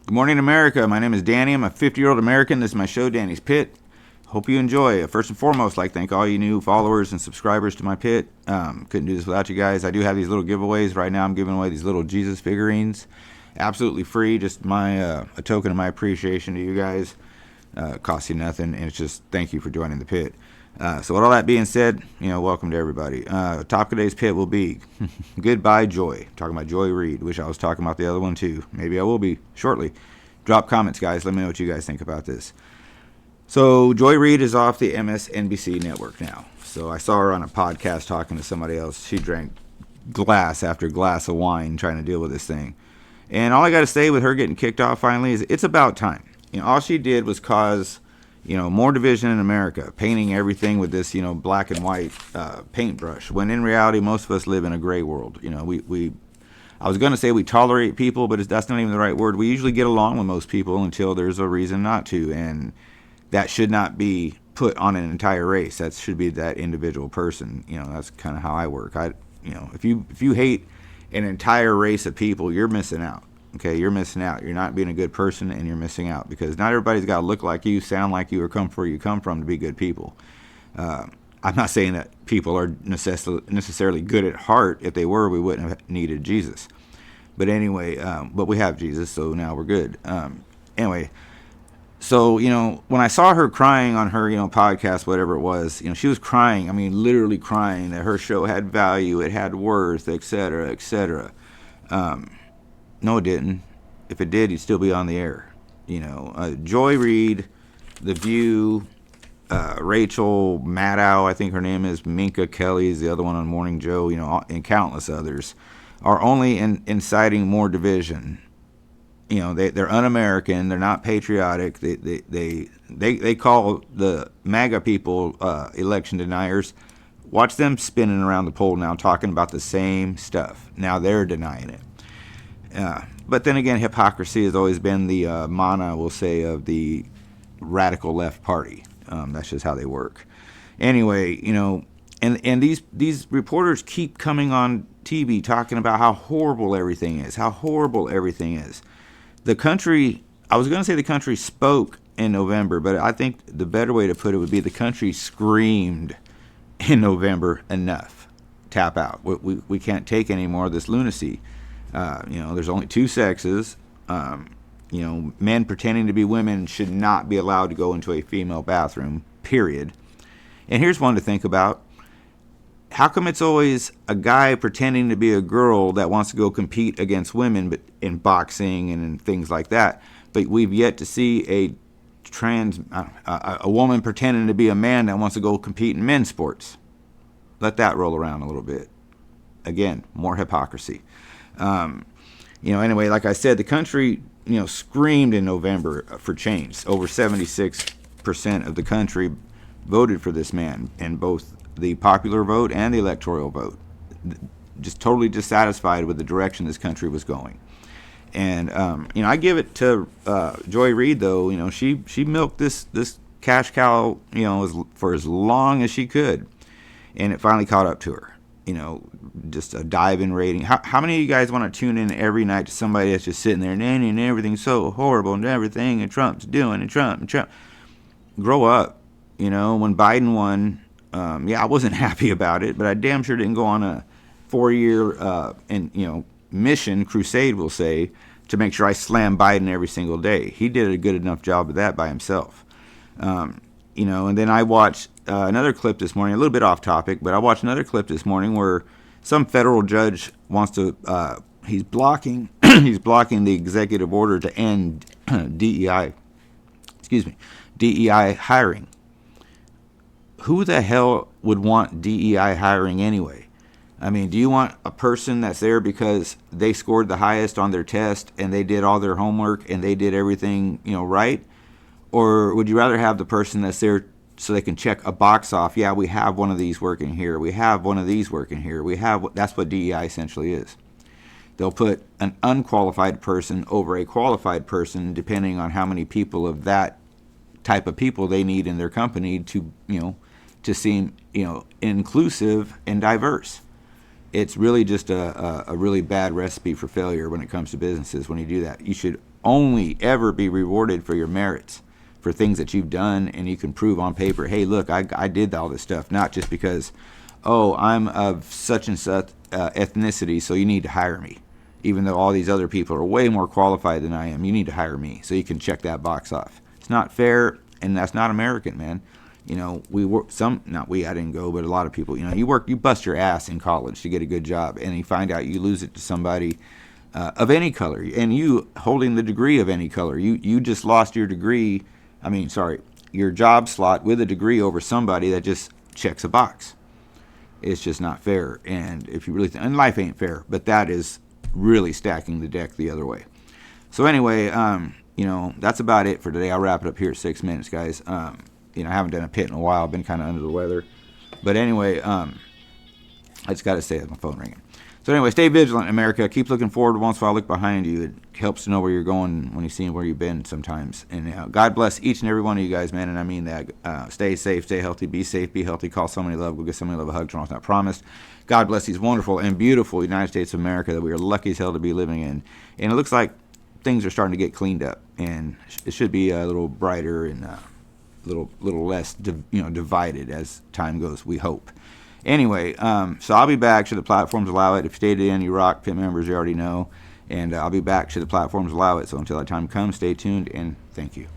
Good morning, America. My name is Danny. I'm a 50-year-old American. This is my show, Danny's Pit. Hope you enjoy. First and foremost, I'd like to thank all you new followers and subscribers to my pit. Couldn't do this without you guys. I do have these little giveaways. Right now I'm giving away these little Jesus figurines. Absolutely free. Just a token of my appreciation to you guys. Costs you nothing, and it's just thank you for joining the pit. So with all that being said, welcome to everybody. Top of today's pit will be Goodbye Joy. Talking about Joy Reid. Wish I was talking about the other one too. Maybe I will be shortly. Drop comments, guys. Let me know what you guys think about this. So Joy Reid is off the MSNBC network now. So I saw her on a podcast talking to somebody else. She drank glass after glass of wine trying to deal with this thing. And all I got to say with her getting kicked off finally is it's about time. All she did was cause more division in America, painting everything with this, black and white paintbrush. When in reality, most of us live in a gray world. I was going to say we tolerate people, but that's not even the right word. We usually get along with most people until there's a reason not to, and that should not be put on an entire race. That should be that individual person. That's kind of how I work. If you hate an entire race of people, you're missing out. Okay, you're missing out. You're not being a good person, and you're missing out because not everybody's got to look like you, sound like you, or come from where you come from to be good people. I'm not saying that people are necessarily good at heart. If they were, we wouldn't have needed Jesus. But anyway, but we have Jesus, so now we're good. Anyway, so when I saw her crying on her podcast, whatever it was, she was crying. I mean, literally crying that her show had value, it had worth, etc., etc. No, it didn't. If it did, you'd still be on the air. Joy Reid, The View, Rachel Maddow, I think her name is, Minka Kelly is the other one on Morning Joe, and countless others, are only inciting more division. They're un-American. They're not patriotic. They call the MAGA people election deniers. Watch them spinning around the pole now, talking about the same stuff. Now they're denying it. But then again, hypocrisy has always been the mana, we'll say, of the radical left party. That's just how they work. Anyway, and these reporters keep coming on TV talking about how horrible everything is, The country, I was going to say the country spoke in November, but I think the better way to put it would be the country screamed in November, enough, tap out. We can't take any more of this lunacy. There's only two sexes. Men pretending to be women should not be allowed to go into a female bathroom, period. And here's one to think about. How come it's always a guy pretending to be a girl that wants to go compete against women, but in boxing and in things like that? But we've yet to see a woman pretending to be a man that wants to go compete in men's sports. Let that roll around a little bit. Again, more hypocrisy. Anyway, like I said, the country, screamed in November for change. Over 76% of the country voted for this man in both the popular vote and the electoral vote. Just totally dissatisfied with the direction this country was going. And, I give it to Joy Reid, though. She milked this cash cow, for as long as she could. And it finally caught up to her. Just a dive-in rating. How many of you guys want to tune in every night to somebody that's just sitting there and everything's so horrible and everything and Trump's doing and Trump. Grow up. When Biden won, I wasn't happy about it, but I damn sure didn't go on a 4-year mission, crusade, we'll say, to make sure I slam Biden every single day. He did a good enough job of that by himself. And then I watched another clip this morning, a little bit off topic, but I watched another clip this morning where some federal judge wants to, he's blocking the executive order to end DEI hiring. Who the hell would want DEI hiring anyway? I mean, do you want a person that's there because they scored the highest on their test and they did all their homework and they did everything, right? Or would you rather have the person that's there so they can check a box off? Yeah, we have one of these working here. We have one of these working here. That's what DEI essentially is. They'll put an unqualified person over a qualified person depending on how many people of that type of people they need in their company to seem, inclusive and diverse. it's really just a really bad recipe for failure when it comes to businesses when you do that. You should only ever be rewarded for your merits, for things that you've done and you can prove on paper, hey, look, I did all this stuff, not just because, oh, I'm of such and such ethnicity, so you need to hire me. Even though all these other people are way more qualified than I am, you need to hire me so you can check that box off. It's not fair, and that's not American, man. You know, we work not we, I didn't go, but a lot of people, you know, you bust your ass in college to get a good job, and you find out you lose it to somebody of any color, and you holding the degree of any color. You just lost your degree, your job slot with a degree over somebody that just checks a box. It's just not fair, and if you really and life ain't fair, but that is really stacking the deck the other way. So anyway, that's about it for today. I'll wrap it up here at 6 minutes, guys. I haven't done a pit in a while. I've been kind of under the weather. But anyway, I just got to say it. My phone ringing. So anyway, stay vigilant, America. Keep looking forward. Once in a while, look behind you. It helps to know where you're going when you see where you've been sometimes. And God bless each and every one of you guys, man. And I mean that. Stay safe, stay healthy, be safe, be healthy. Call somebody you love. Go get somebody you love a hug. Tomorrow's not promised. God bless these wonderful and beautiful United States of America that we are lucky as hell to be living in. And it looks like things are starting to get cleaned up. And it should be a little brighter and little less divided as time goes, we hope. Anyway, so I'll be back should the platforms allow it. If you stay to the end, you rock. Pit members, you already know. And I'll be back should the platforms allow it. So until that time comes, stay tuned and thank you.